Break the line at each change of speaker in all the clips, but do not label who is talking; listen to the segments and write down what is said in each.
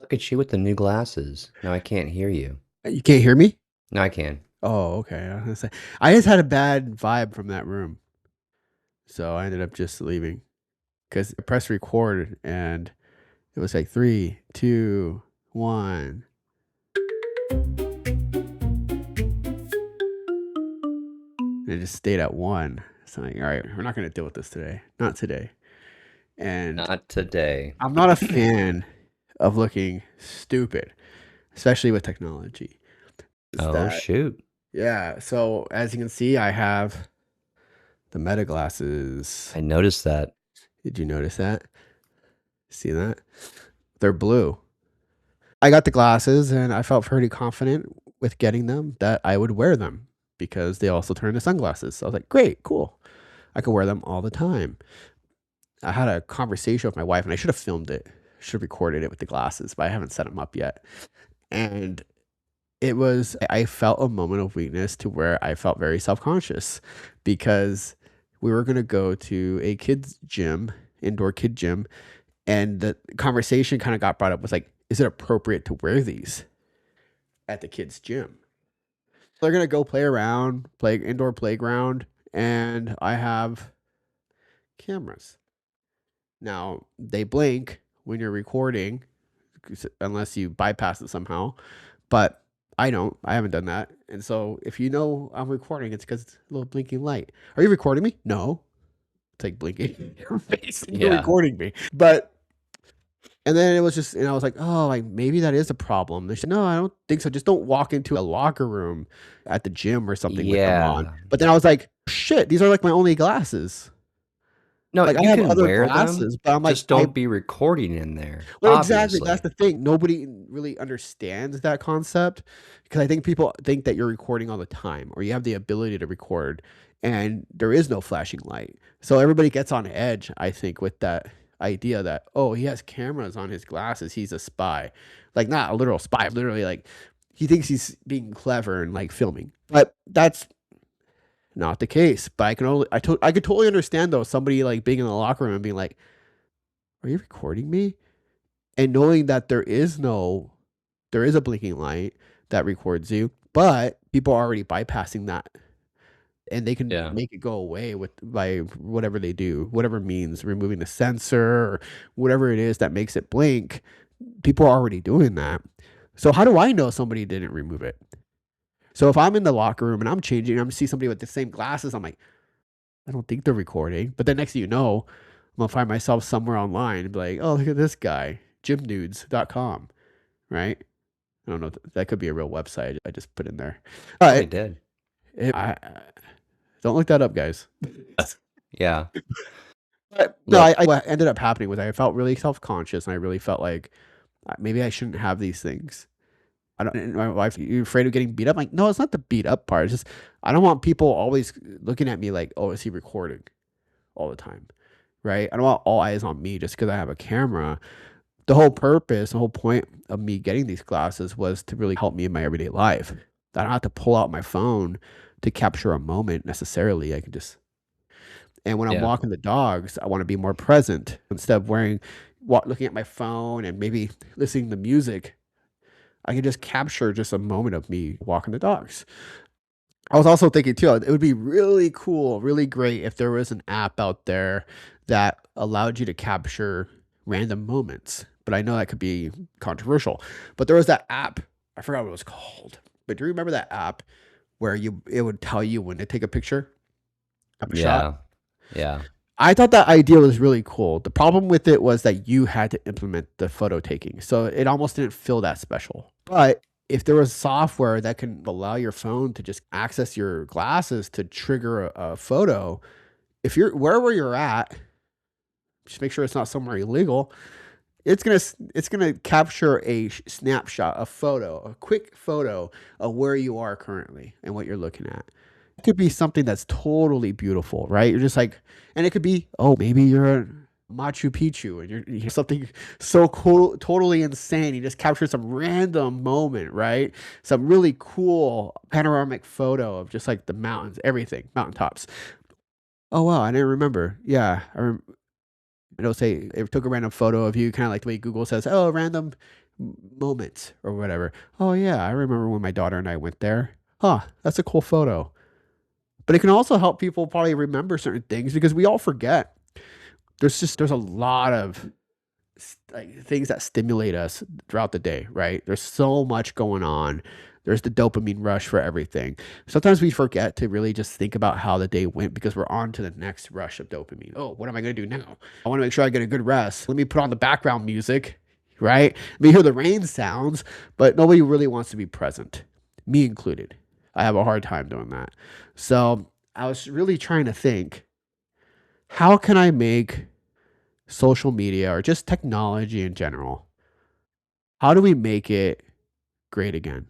Look at you with the new glasses. Now I can't hear you.
You can't hear me?
No, I can.
Oh, okay. I was gonna say, I just had a bad vibe from that room, so I ended up just leaving because I pressed record and it was like three, two, one. And it just stayed at one. So I'm like, all right, we're not gonna deal with this today. Not today. And
Not today.
I'm not a fan of looking stupid, especially with technology. Is
Oh,
that
shoot.
yeah? So as you can see, I have the Meta glasses.
I noticed that.
Did you notice that? See that? They're blue. I got the glasses and I felt pretty confident with getting them that I would wear them because they also turn into sunglasses. So I was like, great, cool. I could wear them all the time. I had a conversation with my wife and I should have filmed it, should have recorded it with the glasses, but I haven't set them up yet. And I felt a moment of weakness to where I felt very self conscious because we were going to go to a kids' gym, indoor kid gym. And the conversation kind of got brought up was like, is it appropriate to wear these at the kids' gym? They're gonna go play around, play indoor playground, and I have cameras. Now they blink when you're recording, unless you bypass it somehow. But I don't. I haven't done that. And so if you know I'm recording, it's because it's a little blinking light. Are you recording me? No. It's like blinking in your face and you're
Yeah.
recording me. But and then it was just, and I was like, oh, like maybe that is a problem. They said, no, I don't think so. Just don't walk into a locker room at the gym or something with them on.
Yeah.
But then I was like, shit, these are like my only glasses.
No,
Like I
you
have
can
other
wear them,
glasses, but I'm like,
just don't be recording in there,
well, exactly. That's
obviously.
the thing. Nobody really understands that concept because I think people think that you're recording all the time or you have the ability to record and there is no flashing light. So everybody gets on edge, I think, with that idea that, oh, he has cameras on his glasses. He's a spy. Like, not a literal spy, literally, like, he thinks he's being clever and like filming. But that's not the case. But I could totally understand though somebody like being in the locker room and being like, are you recording me? And knowing that there is a blinking light that records you, but people are already bypassing that and they can
Yeah.
make it go away with by whatever they do, whatever means removing the sensor or whatever it is that makes it blink. People are already doing that. So how do I know somebody didn't remove it? So if I'm in the locker room and I'm changing, I'm see somebody with the same glasses, I'm like, I don't think they're recording. But then next thing you know, I'm gonna find myself somewhere online and be like, oh, look at this guy, gymnudes.com, right? I don't know. That could be a real website I just put in there.
Probably
But
did.
I don't look that up, guys.
Yeah.
But no,
Look,
what ended up happening was I felt really self conscious and I really felt like maybe I shouldn't have these things. I don't. And my wife, you afraid of getting beat up? I'm like, no, it's not the beat up part. It's just I don't want people always looking at me like, oh, is he recording all the time, right? I don't want all eyes on me just because I have a camera. The whole point of me getting these glasses was to really help me in my everyday life. I don't have to pull out my phone to capture a moment necessarily. I can just, and when I'm
yeah.
walking the dogs, I want to be more present instead of looking at my phone and maybe listening to music. I can just capture just a moment of me walking the dogs. I was also thinking too, it would be really cool, really great if there was an app out there that allowed you to capture random moments. But I know that could be controversial. But there was that app, I forgot what it was called. But do you remember that app where it would tell you when to take a picture of a shot?
Yeah. Yeah.
I thought that idea was really cool. The problem with it was that you had to implement the photo taking. So it almost didn't feel that special. But if there was software that can allow your phone to just access your glasses to trigger a photo, if you're wherever you're at, just make sure it's not somewhere illegal. It's gonna capture a snapshot, a photo, a quick photo of where you are currently and what you're looking at. It could be something that's totally beautiful, right? You're just like, and it could be, oh, maybe you're at Machu Picchu and you're something so cool, totally insane. You just captured some random moment, right? Some really cool panoramic photo of just like the mountains, everything, mountaintops. Oh wow, I didn't remember. It'll say it took a random photo of you, kind of like the way Google says, "Oh, random moments or whatever. Oh yeah, I remember when my daughter and I went there. Huh, that's a cool photo. But it can also help people probably remember certain things because we all forget. There's a lot of like things that stimulate us throughout the day, right? There's so much going on. There's the dopamine rush for everything. Sometimes we forget to really just think about how the day went because we're on to the next rush of dopamine. Oh, what am I going to do now? I want to make sure I get a good rest. Let me put on the background music, right? Let me hear the rain sounds, but nobody really wants to be present, me included. I have a hard time doing that. So I was really trying to think, how can I make social media or just technology in general, how do we make it great again?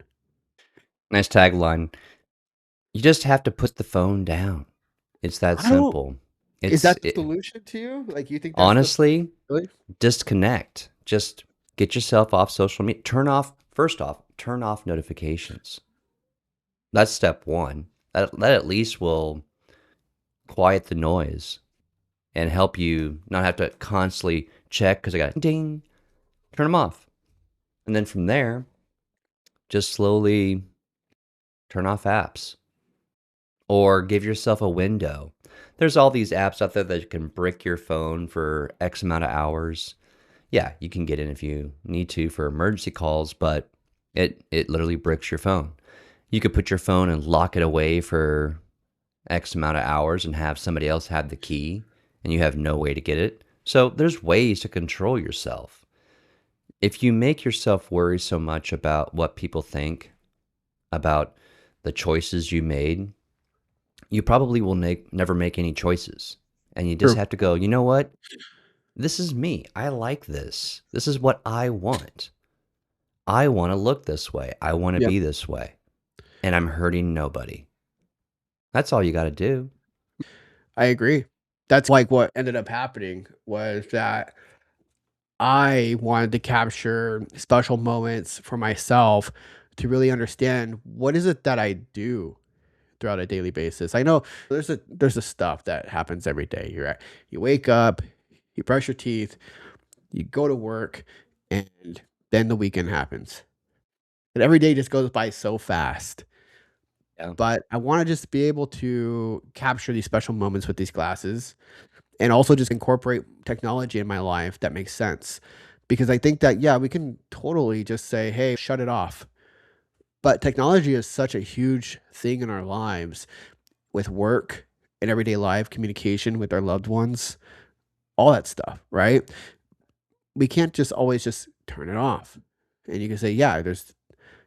Nice tagline. You just have to put the phone down. It's that
I don't
simple.
Is that the
It,
solution to you? Like, you think that's the
honestly,
really?
disconnect. Just get yourself off social media. First off, turn off notifications. That's step one. That at least will quiet the noise and help you not have to constantly check because I got ding, turn them off. And then from there, just slowly turn off apps or give yourself a window. There's all these apps out there that can brick your phone for X amount of hours. Yeah, you can get in if you need to for emergency calls, but it literally bricks your phone. You could put your phone and lock it away for X amount of hours and have somebody else have the key and you have no way to get it. So there's ways to control yourself. If you make yourself worry so much about what people think, about the choices you made, you probably will never make any choices. And you just
True.
have to go, you know what? This is me. I like this. This is what I want. I want to look this way. I want to
Yep.
be this way. And I'm hurting nobody. That's all you got to do.
I agree. That's, like, what ended up happening was that I wanted to capture special moments for myself to really understand what is it that I do throughout a daily basis. I know there's a stuff that happens every day. You wake up, you brush your teeth, you go to work, and then the weekend happens. And every day just goes by so fast.
Yeah.
But I wanna just be able to capture these special moments with these glasses and also just incorporate technology in my life that makes sense. Because I think that, yeah, we can totally just say, "Hey, shut it off." But technology is such a huge thing in our lives with work and everyday life, communication with our loved ones, all that stuff, right? We can't just always just turn it off. And you can say, yeah,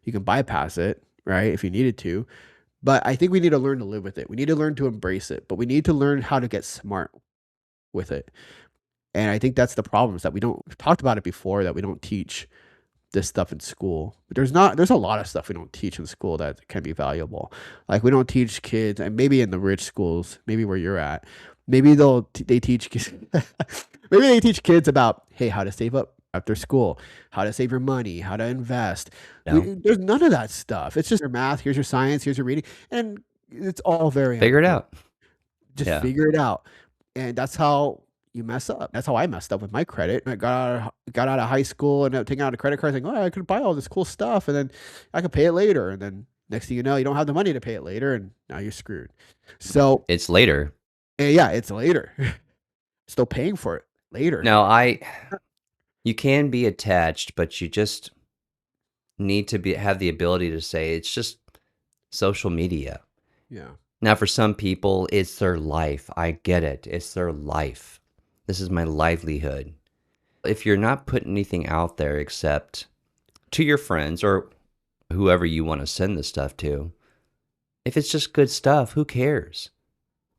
you can bypass it, right? If you needed to. But I think we need to learn to live with it. We need to learn to embrace it, but we need to learn how to get smart with it. And I think that's the problem is that we've talked about it before that we don't teach this stuff in school. But there's a lot of stuff we don't teach in school that can be valuable. Like, we don't teach kids, and maybe in the rich schools, maybe where you're at, maybe they teach kids maybe they teach kids about, hey, how to save up after school, how to save your money, how to invest.
No.
There's none of that stuff. It's just your math, here's your science, here's your reading, and it's all very
Figure it
important.
out.
Just
Yeah.
figure it out. And that's how you mess up. That's how I messed up with my credit. I got out of high school and taking out a credit card, thinking, "Oh, I could buy all this cool stuff, and then I could pay it later." And then next thing you know, you don't have the money to pay it later, and now you're screwed. So,
It's later.
yeah, it's later. Still paying for it later.
Now, you can be attached, but you just need to have the ability to say it's just social media.
Yeah.
Now, for some people, it's their life. I get it. It's their life. This is my livelihood. If you're not putting anything out there except to your friends or whoever you want to send the stuff to, if it's just good stuff, who cares?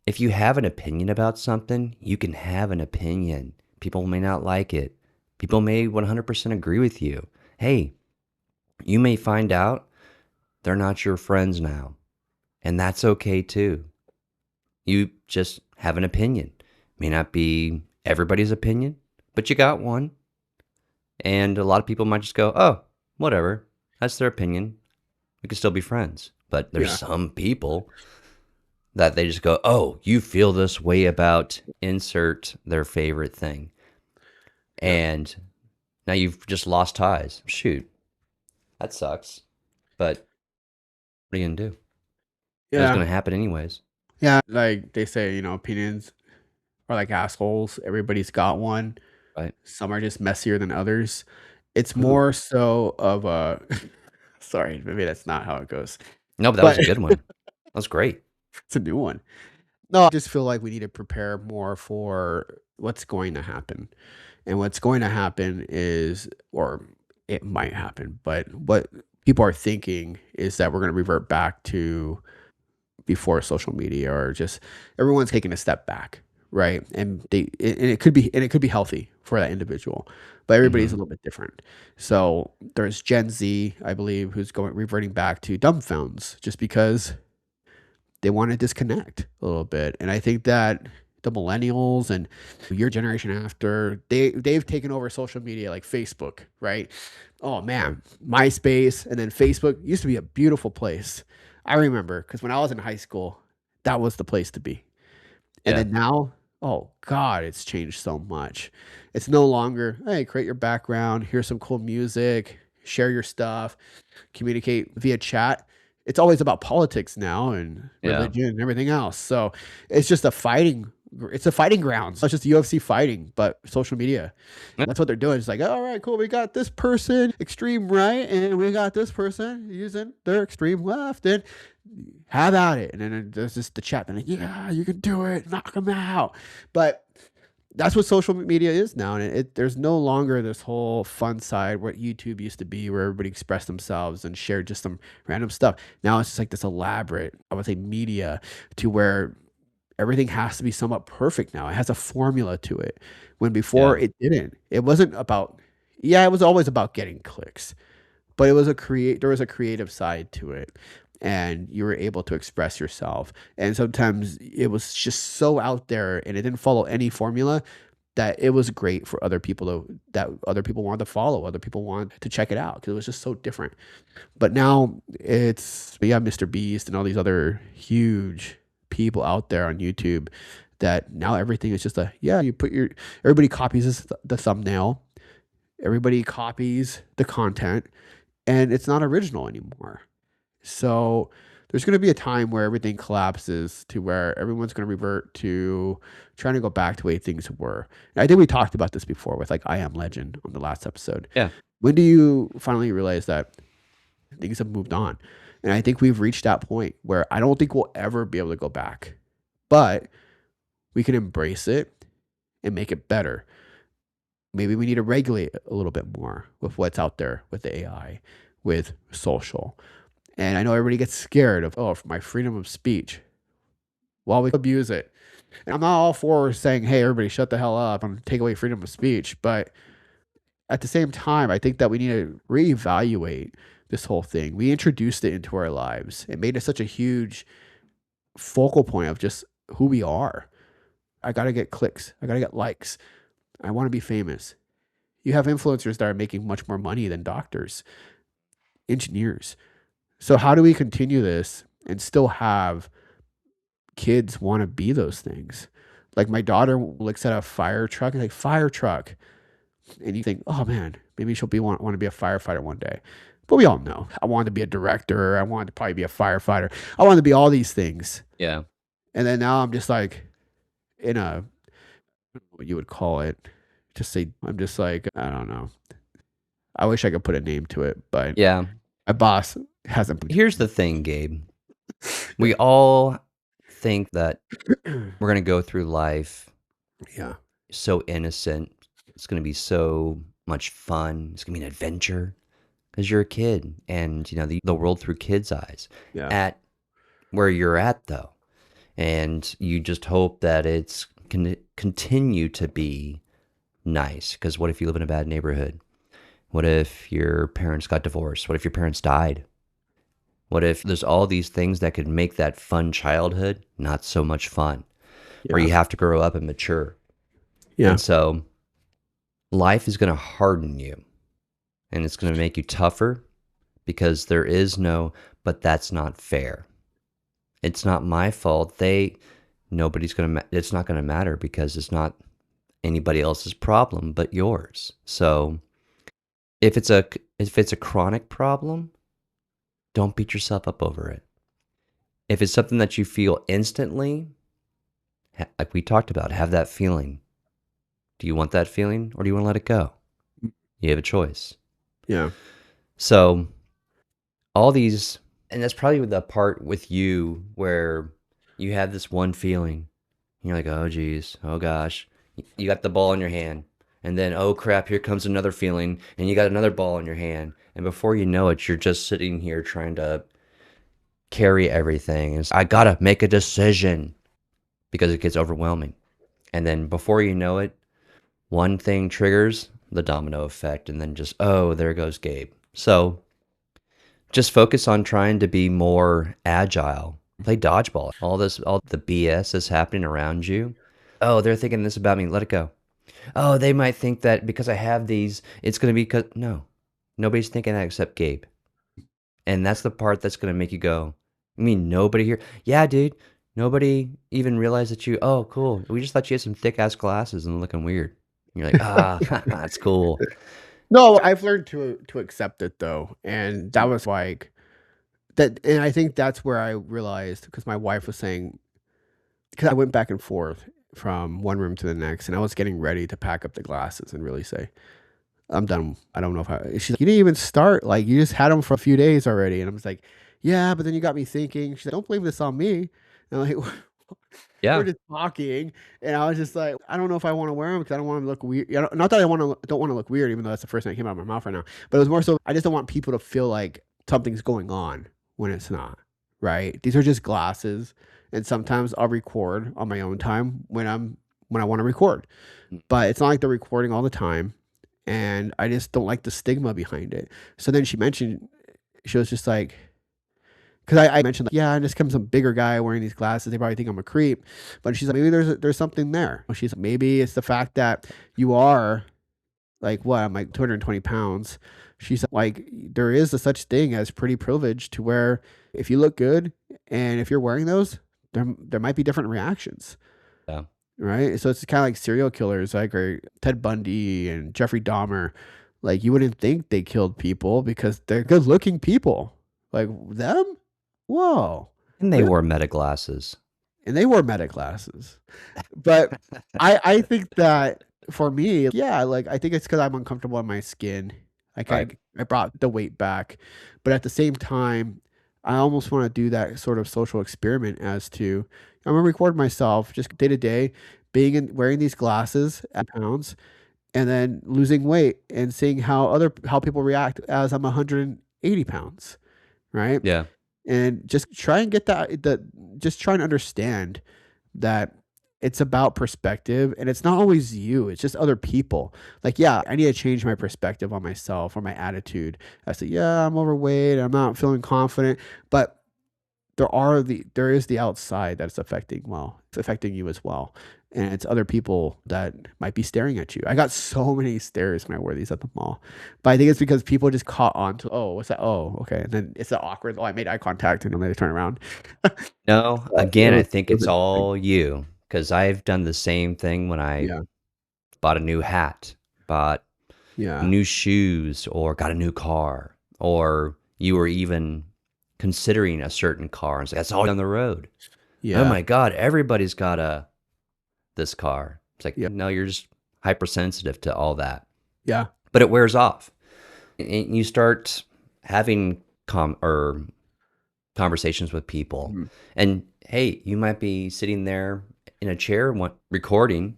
If you have an opinion about something, you can have an opinion. People may not like it. People may 100% agree with you. Hey, you may find out they're not your friends now, and that's okay too. You just have an opinion. May not be everybody's opinion, but you got one. And a lot of people might just go, oh, whatever. That's their opinion. We can still be friends. But there's
Yeah.
some people that they just go, oh, you feel this way about insert their favorite thing.
Yeah.
And Now you've just lost ties. Shoot, that sucks. But what are you gonna do? It was
Yeah.
gonna happen anyways,
Yeah, like they say, opinions are like assholes. Everybody's got one.
right?
Some are just messier than others. It's
Ooh.
more so of a sorry, maybe that's not how it goes.
No, but that was
But
a good one. That was great.
it's a new one. No, I just feel like we need to prepare more for what's going to happen. And what's going to happen is, or it might happen, but what people are thinking is that we're going to revert back to before social media, or just everyone's taking a step back, right? And it could be healthy for that individual, but everybody's a
Hmm.
little bit different. So there's Gen Z, I believe, who's going reverting back to dumb phones just because they want to disconnect a little bit. And I think that the millennials and your generation after, they've taken over social media like Facebook, right? Oh man, MySpace and then Facebook used to be a beautiful place. I remember because when I was in high school, that was the place to be. And
Yeah.
then now, oh God, it's changed so much. It's no longer, hey, create your background, here's some cool music, share your stuff, communicate via chat. It's always about politics now and
Yeah.
religion and everything else. So it's just it's a fighting ground. So it's just UFC fighting, but social media.
Yeah.
That's what they're doing. It's like, all right, cool. We got this person extreme right, and we got this person using their extreme left, and have at it. And then there's just the chat, and like, yeah, you can do it, knock them out. But that's what social media is now, and there's no longer this whole fun side what YouTube used to be, where everybody expressed themselves and shared just some random stuff. Now it's just like this elaborate, I would say, media to where everything has to be somewhat perfect now. It has a formula to it. When before
Yeah.
it didn't. It wasn't about, yeah, it was always about getting clicks, but it was there was a creative side to it. And you were able to express yourself. And sometimes it was just so out there and it didn't follow any formula that it was great for other people that other people wanted to follow, other people wanted to check it out because it was just so different. But now it's we have Mr. Beast and all these other huge people out there on YouTube that now everything is just a yeah, you put your everybody copies the thumbnail, everybody copies the content, and it's not original anymore. So there's going to be a time where everything collapses to where everyone's going to revert to trying to go back to the way things were. And I think we talked about this before with like I Am Legend on the last episode.
Yeah.
When do you finally realize that things have moved on? And I think we've reached that point where I don't think we'll ever be able to go back, but we can embrace it and make it better. Maybe we need to regulate a little bit more with what's out there with the AI, with social. And I know everybody gets scared of, oh, for my freedom of speech. Well, we abuse it. And I'm not all for saying, hey, everybody shut the hell up and take away freedom of speech. But at the same time, I think that we need to reevaluate this whole thing. We introduced it into our lives. It made it such a huge focal point of just who we are. I got to get clicks. I got to get likes. I want to be famous. You have influencers that are making much more money than doctors, engineers. So how do we continue this and still have kids want to be those things? Like my daughter looks at a fire truck and like fire truck, and you think, oh man, maybe she'll want to be a firefighter one day. But we all know I wanted to be a director. I wanted to probably be a firefighter. I wanted to be all these things.
Yeah.
And then now I'm just like in a what you would call it. Just say I'm just like I don't know. I wish I could put a name to it, but
Yeah.
my boss hasn't.
Here's the thing, Gabe. We all think that we're gonna go through life
Yeah,
so innocent. It's gonna be so much fun. It's gonna be an adventure because you're a kid, and the world through kids' eyes.
yeah,
At where you're at, though, and you just hope that it's can continue to be nice. Because what if you live in a bad neighborhood? What if your parents got divorced? What if your parents died? What if there's all these things that could make that fun childhood not so much fun, where
yeah,
you have to grow up and mature?
yeah,
And so life is going to harden you and it's going to make you tougher because there is no, but that's not fair. It's not my fault. Nobody's going to, it's not going to matter because it's not anybody else's problem but yours. So if it's a chronic problem, don't beat yourself up over it. If it's something that you feel instantly, like we talked about, have that feeling. Do you want that feeling or do you want to let it go? You have a choice.
Yeah.
So, all these, and that's probably the part with you where you have this one feeling. You're like, oh, geez, oh, gosh. You got the ball in your hand. And then, oh, crap, here comes another feeling. And you got another ball in your hand. And before you know it, you're just sitting here trying to carry everything. It's, I got to make a decision because it gets overwhelming. And then before you know it, one thing triggers the domino effect. And then just, oh, there goes Gabe. So just focus on trying to be more agile. Play dodgeball. All the BS is happening around you. Oh, they're thinking this about me. Let it go. Oh, they might think that because I have these, it's going to be because no, nobody's thinking that except Gabe. And that's the part that's going to make you go, I mean, nobody here. Yeah, dude. Nobody even realized that you, oh, cool. We just thought you had some thick ass glasses and looking weird. You're like, ah, that's cool.
No, I've learned to accept it though, and that was like that, and I think that's where I realized because my wife was saying because I went back and forth from one room to the next, and I was getting ready to pack up the glasses and really say, "I'm done. I don't know if I." She's like, "You didn't even start. Like you just had them for a few days already." And I was like, "Yeah, but then you got me thinking." She's like, "Don't blame this on me." And I'm like, we're
Yeah.
just talking, and I was just like, "I don't know if I want to wear them because I don't want to look weird." You know, not that don't want to look weird, even though that's the first thing that came out of my mouth right now. But it was more so I just don't want people to feel like something's going on when it's not. Right? These are just glasses, and sometimes I'll record on my own time when I want to record, but it's not like they're recording all the time, and I just don't like the stigma behind it. So then she mentioned she was just like, because I mentioned, like, yeah, and just comes some bigger guy wearing these glasses. They probably think I'm a creep, but she's like, maybe there's something there. She's like, maybe it's the fact that you are like what I'm like 220 pounds. She's like, there is a such thing as pretty privilege to where if you look good and if you're wearing those, there might be different reactions.
Yeah.
Right? So it's kinda like serial killers, like, or Ted Bundy and Jeffrey Dahmer. Like, you wouldn't think they killed people because they're good-looking people. Like, them? Whoa.
And they
Really?
wore meta glasses.
And they wore meta glasses. But I think that for me, yeah, like, I think it's because 'cause I'm uncomfortable in my skin. Like,
Right.
I brought the weight back, but at the same time, I almost wanna do that sort of social experiment as to I'm gonna record myself just day to day being in wearing these glasses at pounds and then losing weight and seeing how people react as I'm 180 pounds, right?
Yeah.
And just try and get that just try and understand that it's about perspective and it's not always you, it's just other people. Like, yeah, I need to change my perspective on myself or my attitude. I say, yeah, I'm overweight, I'm not feeling confident, but there is the outside that's affecting it's affecting you as well. And it's other people that might be staring at you. I got so many stares when I wear these at the mall. But I think it's because people just caught on to, oh, what's that? Oh, okay. And then it's the awkward, oh, I made eye contact and then they turn around.
No,
But
again, I
it
think
was
it's
interesting.
all you because I've done the same thing when I
Yeah.
bought a new hat, bought
Yeah.
new shoes, or got a new car, or you were even considering a certain car and say, that's all down the road. Oh
Yeah.
my God, everybody's got this car. It's like,
Yeah.
no, you're just hypersensitive to all that.
Yeah.
But it wears off. And you start having conversations with people.
Mhm.
And hey, you might be sitting there in a chair recording,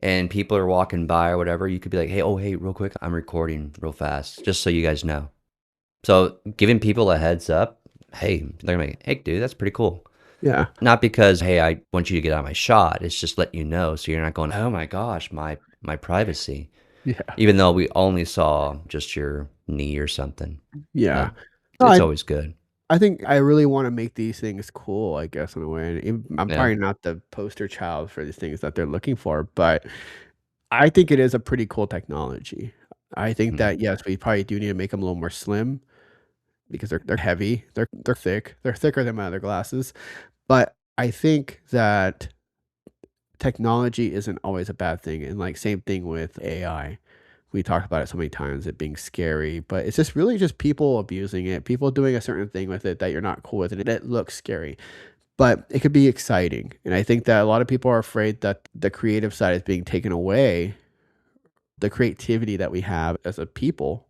and people are walking by or whatever. You could be like, hey, oh, hey, real quick, I'm recording real fast, just so you guys know. So giving people a heads up, hey, they're gonna be like, hey, dude, that's pretty cool.
Yeah.
Not because, hey, I want you to get out of my shot. It's just let you know, so you're not going, oh my gosh, my privacy.
Yeah.
Even though we only saw just your knee or something.
Yeah.
But
No,
it's always good.
I think I really wanna make these things cool, I guess, in a way, and I'm
Yeah.
probably not the poster child for these things that they're looking for, but I think it is a pretty cool technology. I think
Mhm.
that, yes, we probably do need to make them a little more slim because they're heavy, they're thick, they're thicker than my other glasses, but I think that technology isn't always a bad thing, and, like, same thing with AI. We talked about it so many times, it being scary, but it's just really just people abusing it, people doing a certain thing with it that you're not cool with, and it looks scary. But it could be exciting, and I think that a lot of people are afraid that the creative side is being taken away, the creativity that we have as a people,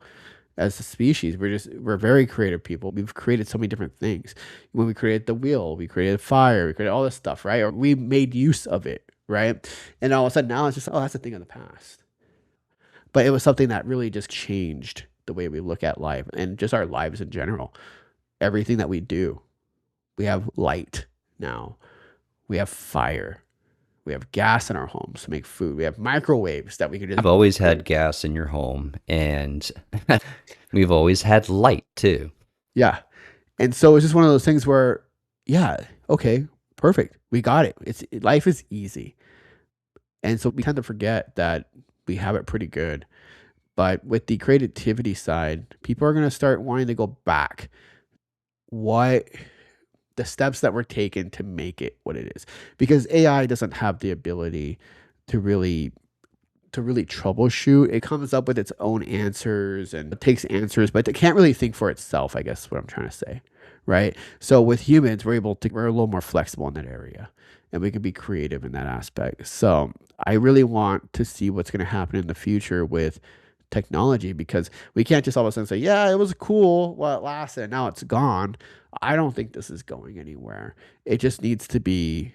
as a species. We're very creative people. We've created so many different things. When we created the wheel, we created fire, we created all this stuff, right? Or we made use of it, right? And all of a sudden now it's just, oh, that's a thing of the past. But it was something that really just changed the way we look at life and just our lives in general. Everything that we do, we have light now. We have fire. We have gas in our homes to make food. We have microwaves that we can just
I've always had gas in your home, and we've always had light too.
yeah. And so it's just one of those things where, yeah, okay, perfect. We got it. Life is easy. And so we tend to forget that we have it pretty good. But with the creativity side, people are going to start wanting to go back. What the steps that were taken to make it what it is. Because AI doesn't have the ability to really troubleshoot. It comes up with its own answers and it takes answers, but it can't really think for itself, I guess what I'm trying to say. Right? So with humans, we're a little more flexible in that area and we can be creative in that aspect. So I really want to see what's going to happen in the future with technology because we can't just all of a sudden say, yeah, it was cool while it lasted, and now it's gone. I don't think this is going anywhere. It just needs to be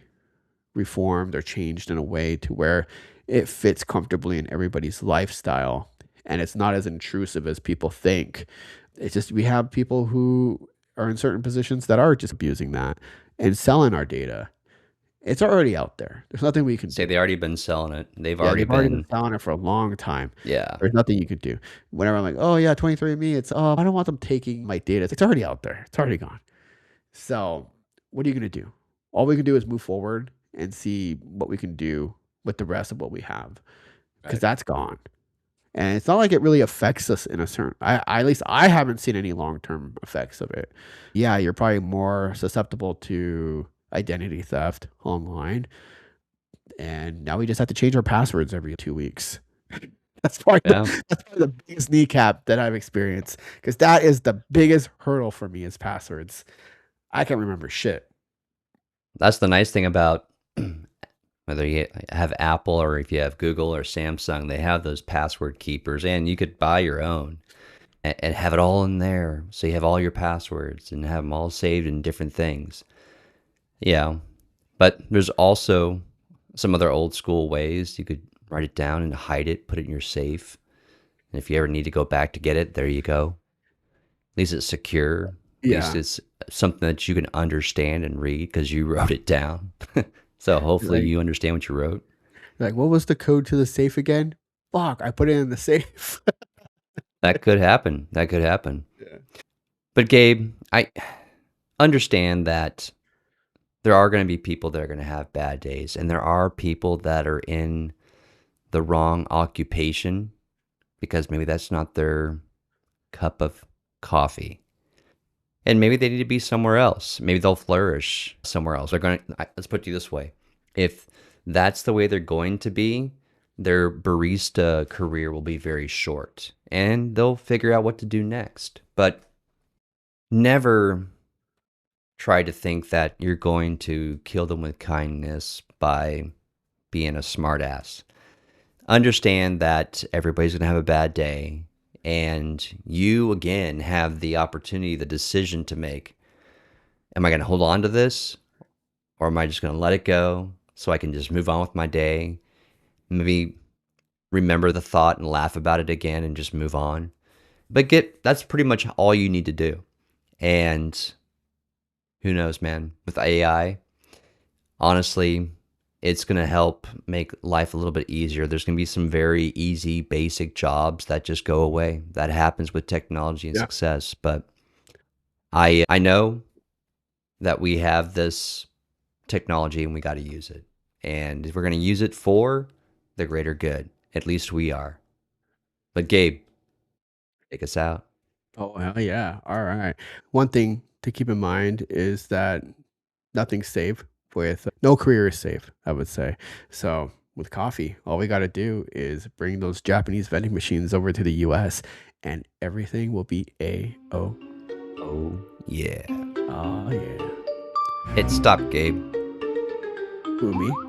reformed or changed in a way to where it fits comfortably in everybody's lifestyle and it's not as intrusive as people think. It's just we have people who are in certain positions that are just abusing that and selling our data. It's already out there. There's nothing we can
Say
do.
they already been selling it. They've
Yeah,
already
they've already been
been,
selling it for a long time.
yeah.
There's nothing you could do. Whenever I'm like, "Oh, yeah, 23andMe," it's, "Oh, I don't want them taking my data." It's already out there. It's already gone. So, what are you gonna do? All we can do is move forward and see what we can do with the rest of what we have, because
Right.
that's gone. And it's not like it really affects us in a certain at least I haven't seen any long-term effects of it. Yeah, you're probably more susceptible to identity theft online, and now we just have to change our passwords every 2 weeks.
Yeah.
That's probably the biggest kneecap that I've experienced, because that is the biggest hurdle for me is passwords. I can't remember shit.
That's the nice thing about whether you have Apple or if you have Google or Samsung, they have those password keepers, and you could buy your own and have it all in there. So you have all your passwords and have them all saved in different things. Yeah. But there's also some other old school ways. You could write it down and hide it, put it in your safe. And if you ever need to go back to get it, there you go. At least it's secure. At least
Yeah.
it's something that you can understand and read because you wrote it down. So hopefully
Like
you understand what you wrote.
what was the code to the safe again? Fuck, I put it in the safe.
That could happen. That could happen.
Yeah.
But Gabe, I understand that there are going to be people that are going to have bad days, and there are people that are in the wrong occupation because maybe that's not their cup of coffee. And maybe they need to be somewhere else. Maybe they'll flourish somewhere else. They're going to, let's put it this way. If that's the way they're going to be, their barista career will be very short and they'll figure out what to do next. But never try to think that you're going to kill them with kindness by being a smartass. Understand that everybody's going to have a bad day, and you again have the opportunity, the decision to make. Am I going to hold on to this, or am I just going to let it go so I can just move on with my day? Maybe remember the thought and laugh about it again and just move on. But that's pretty much all you need to do. And who knows, man, with AI, honestly, it's going to help make life a little bit easier. There's going to be some very easy, basic jobs that just go away. That happens with technology and
Yeah.
success. But I know that we have this technology and we got to use it. And if we're going to use it for the greater good, at least we are. But Gabe, take us out.
Oh, hell yeah. All right. One thing to keep in mind is that nothing's safe with no career is safe, I would say. So with coffee. All we got to do is bring those Japanese vending machines over to the US and everything will be A-O.
Oh, yeah.
Oh, yeah.
Hit stop, Gabe.
Who, me?